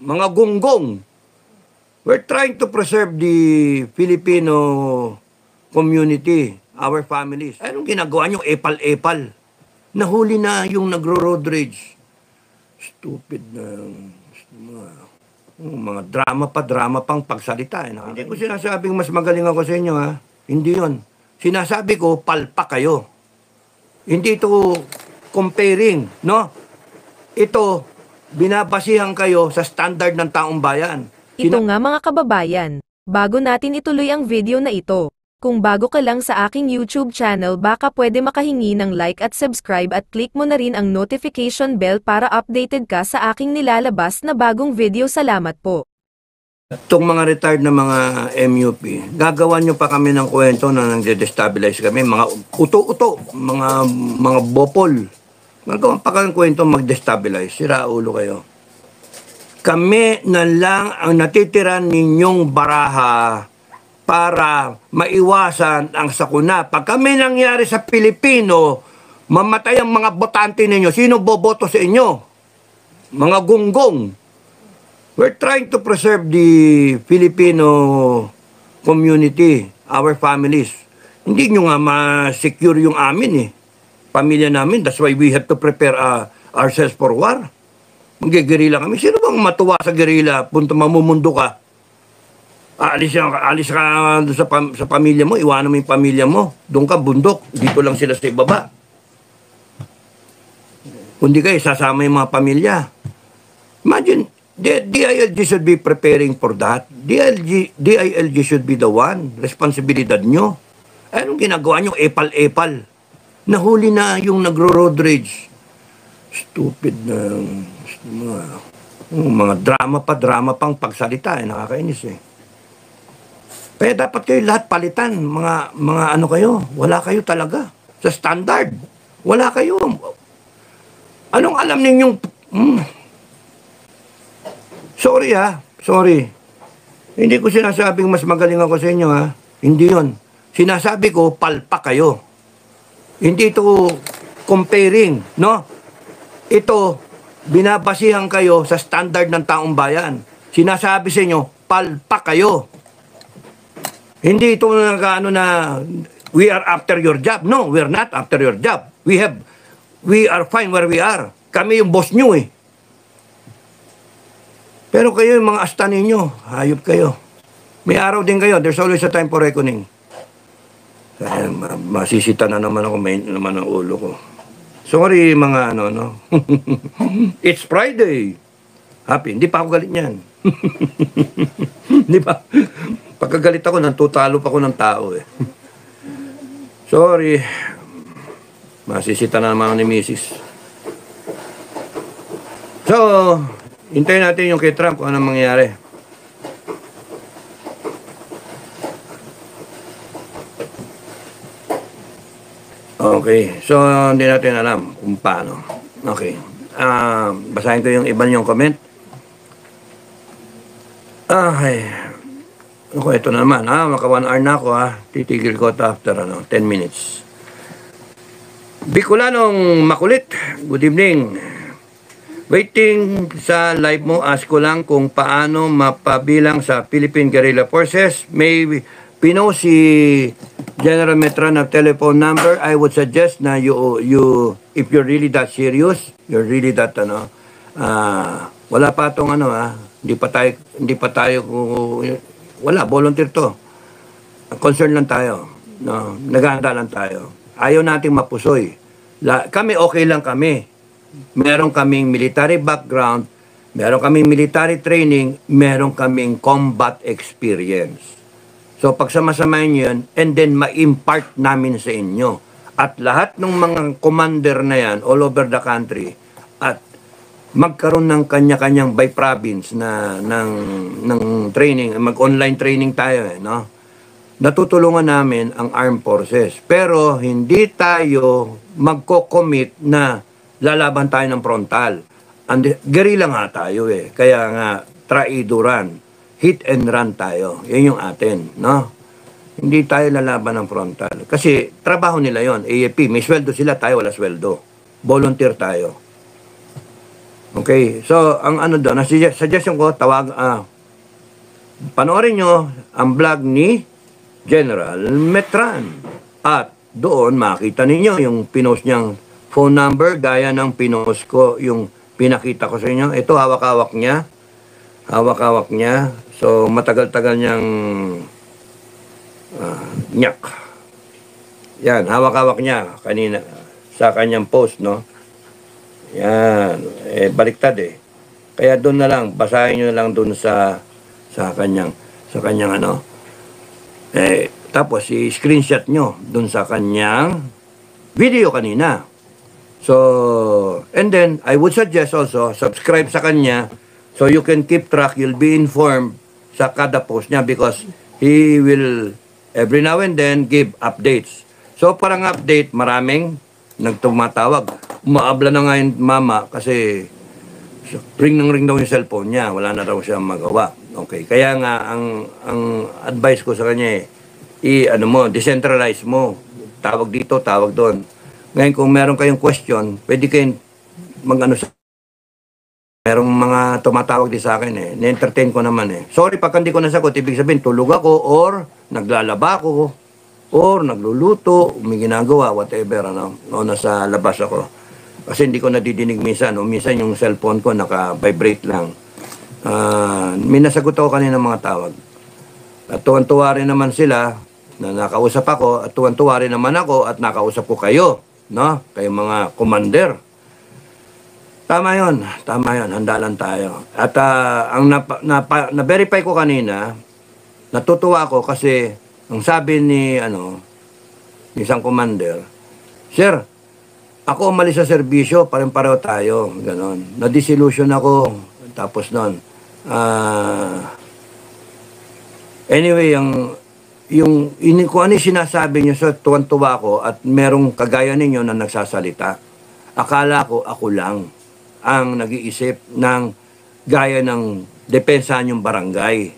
mga gunggong. We're trying to preserve the Filipino community, our families. Anong ginagawa nyo? Epal-epal. Nahuli na yung nagro-road rage. Stupid na mga drama pang pagsalita. Hindi ko sinasabing mas magaling ako sa inyo, ha? Hindi yon. Sinasabi ko, palpa kayo. Hindi ito comparing, no? Ito, binabasihan kayo sa standard ng taong bayan. Ito nga mga kababayan, bago natin ituloy ang video na ito, kung bago ka lang sa aking YouTube channel baka pwede makahingi ng like at subscribe at click mo na rin ang notification bell para updated ka sa aking nilalabas na bagong video. Salamat po. Itong mga retired na mga MUP, gagawan nyo pa kami ng kwento na nang-destabilize kami, mga uto-uto, mga bopol. Gagawan pa kami ng kwento mag-destabilize, sira ulo kayo. Kami na lang ang natitira ninyong baraha para maiwasan ang sakuna. Pag kami nangyari sa Pilipino, mamatay ang mga botante ninyo. Sino boboto sa inyo? Mga gunggong. We're trying to preserve the Filipino community, our families. Hindi nyo nga ma-secure yung amin eh. Pamilya namin, that's why we have to prepare ourselves for war. Mag-guerrilla kami. Sino bang matuwa sa guerrilla? Punta mamumundo ka. Alis ka sa pamilya mo, iwanan mo yung pamilya mo. Doon ka, bundok. Dito lang sila sa ibaba. Kundi kayo, sasama yung mga pamilya. Imagine, DILG should be preparing for that. DILG should be the one. Responsibilidad nyo. Anong ginagawa nyo? Epal-epal. Nahuli na yung nagro-road rage. Stupid na mga drama pang pagsalita. Nakakainis eh. Kaya dapat kayo lahat palitan. Mga ano kayo. Wala kayo talaga. Sa standard. Wala kayo. Anong alam ninyong... Sorry ha. Sorry. Hindi ko sinasabing mas magaling ako sa inyo ha. Hindi yon. Sinasabi ko, palpa kayo. Hindi ito comparing, no? Ito, binabasihan kayo sa standard ng taong bayan. Sinasabi sa inyo, palpa kayo. Hindi ito na we are after your job. No, we are not after your job. We are fine where we are. Kami yung boss nyo eh. Pero kayo yung mga asta ninyo, hayop kayo. May araw din kayo, there's always a time for reckoning. Kaya masisita na naman ako, may naman ang ulo ko. Sorry mga no. It's Friday. Happy, hindi pa ako galit niyan. Hindi pa. Pagkagalit ako, natutalo pa ako ng tao eh. Sorry. Masisita na naman ni Mrs. So, hintayin natin yung kay Trump kung anong mangyayari. Okay. So, hindi natin alam kung paano. Okay. Basahin ko yung iba niyong comment. Okay. Ako, ito na naman. Maka 1 hour na ako titigil ko ito after 10 minutes. Bicolanong makulit. Good evening. Waiting sa live mo, ask ko lang kung paano mapabilang sa Philippine Guerrilla Forces. May pino si General Metran ng telephone number. I would suggest na you if you're really that serious, you're really that wala pa tong hindi pa tayo wala, volunteer to. Concern lang tayo. No, naghahanda lang tayo. Ayaw nating mapusoy. Kami okay lang kami. Meron kaming military background, meron kaming military training, meron kaming combat experience. So pagsamasamahin nyo yun, and then ma-impart namin sa inyo. At lahat ng mga commander na yan, all over the country, at magkaroon ng kanya-kanyang by province ng training, mag-online training tayo no? Natutulungan namin ang armed forces. Pero hindi tayo magko-commit na lalaban tayo ng frontal. Guerrilla nga tayo eh. Kaya nga, traidoran. Hit and run tayo. Yan yung atin, no? Hindi tayo lalaban ng frontal. Kasi trabaho nila yon, AFP. May sweldo sila, tayo wala sweldo. Volunteer tayo. Okay, so ang ano doon, ang suggestion ko, panoorin nyo ang vlog ni General Metran. At doon makita ninyo yung pinost niyang phone number gaya ng pinost ko, yung pinakita ko sa inyo. Ito, hawak-hawak niya. Hawak-hawak niya. So, matagal-tagal niyang nyak. Yan, hawak-hawak niya kanina sa kanyang post, no? Yan, baliktad eh. Kaya doon na lang, basahin nyo na lang doon sa kanyang ano. Tapos i-screenshot nyo doon sa kanyang video kanina. So, and then I would suggest also subscribe sa kanya so you can keep track, you'll be informed sa kada post niya because he will every now and then give updates. So, parang update, maraming nagtumatawag. Umaabla na nga yung mama kasi ring daw yung cellphone niya. Wala na raw siyang magawa. Okay. Kaya nga, ang advice ko sa kanya decentralize mo. Tawag dito, tawag doon. Ngayon, kung meron kayong question, pwede kayong merong mga tumatawag din sa akin eh. Na-entertain ko naman eh. Sorry, pag hindi ko nasagot, ibig sabihin, tulog ako or naglalaba ako or nagluluto, may ginagawa, whatever, o nasa labas ako. Kasi hindi ko nadidinig minsan, o minsan yung cellphone ko naka-vibrate lang. May nasagot ako kanina mga tawag. At tuwan-tuwa rin naman sila na nakausap ako, at tuwan-tuwa rin naman ako at nakausap ko kayo, no? Kayo mga commander. Tama yon, handa lang tayo. At ang na-verify ko kanina, natutuwa ako kasi ang sabi ni isang commander, Sir, ako umalis sa serbisyo, pareho tayo, ganon. Na-disillusion ako, tapos nun. Anyway, kung ano yung sinasabi niyo, so tuwan-tuwa ako at merong kagaya ninyo na nagsasalita. Akala ko ako lang ang nag-iisip ng gaya ng depensahan yung barangay.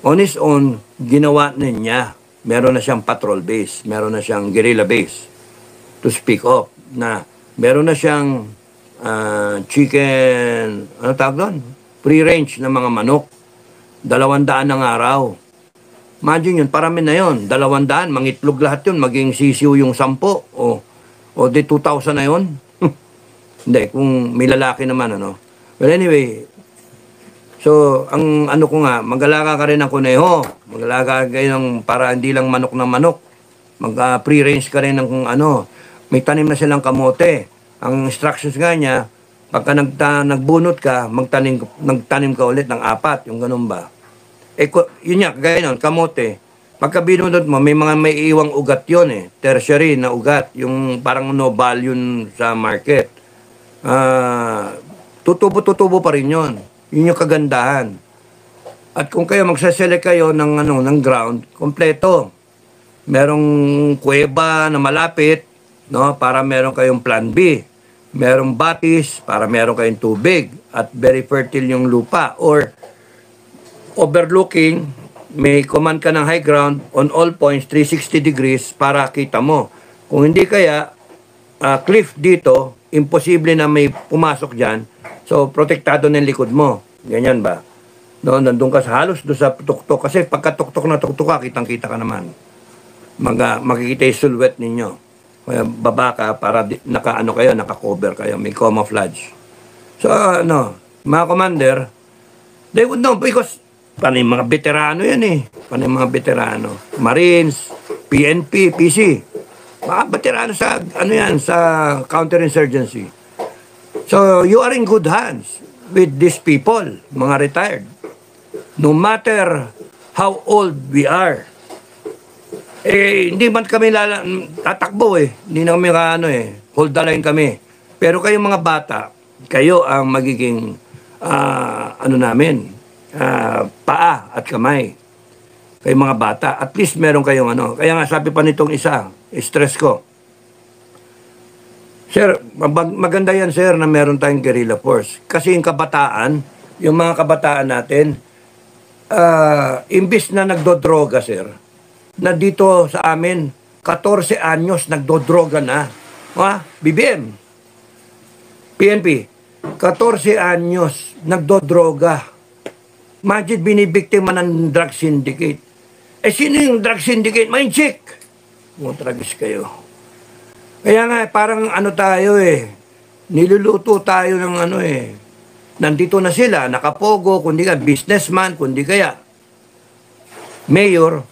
On his own, ginawa niya. Meron na siyang patrol base, meron na siyang guerrilla base to speak of. Na meron na siyang chicken, ano tawag doon? Free range ng mga manok. 200 ng araw. Imagine yun, parami na yun. 200, mangitlog lahat yun, maging sisiw yung 10. O di 2,000 na yun. Hindi, kung may lalaki naman, Well, anyway, so, ang ano ko nga, mag-alaga ka rin ng kuneho. Mag-alaga kayo ng, para hindi lang manok ng manok. Mag-free range ka rin ng may tanim na silang kamote. Ang instructions nga niya, pagka nagbunot ka, nagtanim ka ulit ng 4, yung ganun ba? Yun nga, kagaya nun, kamote. Pagka binunot mo, may iwang ugat yun eh. Tertiary na ugat, yung parang no value sa market. Tutubo pa rin yun. Yun yung kagandahan. At kung kayo magsaselect kayo ng ground, kompleto. Merong kuweba na malapit, para meron kayong plan B. Merong batis para meron kayong tubig at very fertile yung lupa. Or overlooking, may command ka ng high ground on all points, 360 degrees para kita mo. Kung hindi kaya, cliff dito, imposible na may pumasok dyan. So, protektado ng likod mo. Ganyan ba? Nandun ka sa halos doon sa tuktok. Kasi pagka tuktok na tuktok ka, kitang-kita ka naman. Makikita yung silhouette ninyo. Kaya baba ka para naka-cover kayo. May camouflage. So, mga commander, they would know because panay mga veterano yan eh. Panay mga veterano. Marines, PNP, PC. Mga veterano sa, sa counterinsurgency. So, you are in good hands with these people, mga retired. No matter how old we are. Hindi man kami tatakbo eh. Hindi na kami hold the line kami. Pero kayong mga bata, kayo ang magiging, paa at kamay. Kayong mga bata, at least meron kayong Kaya nga sabi pa nitong isa, stress ko. Sir, maganda yan sir na meron tayong guerrilla force. Kasi yung kabataan, yung mga kabataan natin, imbis na nagdodroga sir, na dito sa amin, 14 anyos nagdodroga na. BBM, PNP, 14 anyos, nagdodroga. Imagine, binibiktima ng drug syndicate. Eh, sino yung drug syndicate? May chick. Tragis kayo. Kaya nga, parang ano tayo niluluto tayo ng nandito na sila, nakapogo, kundi ka businessman, kundi kaya mayor.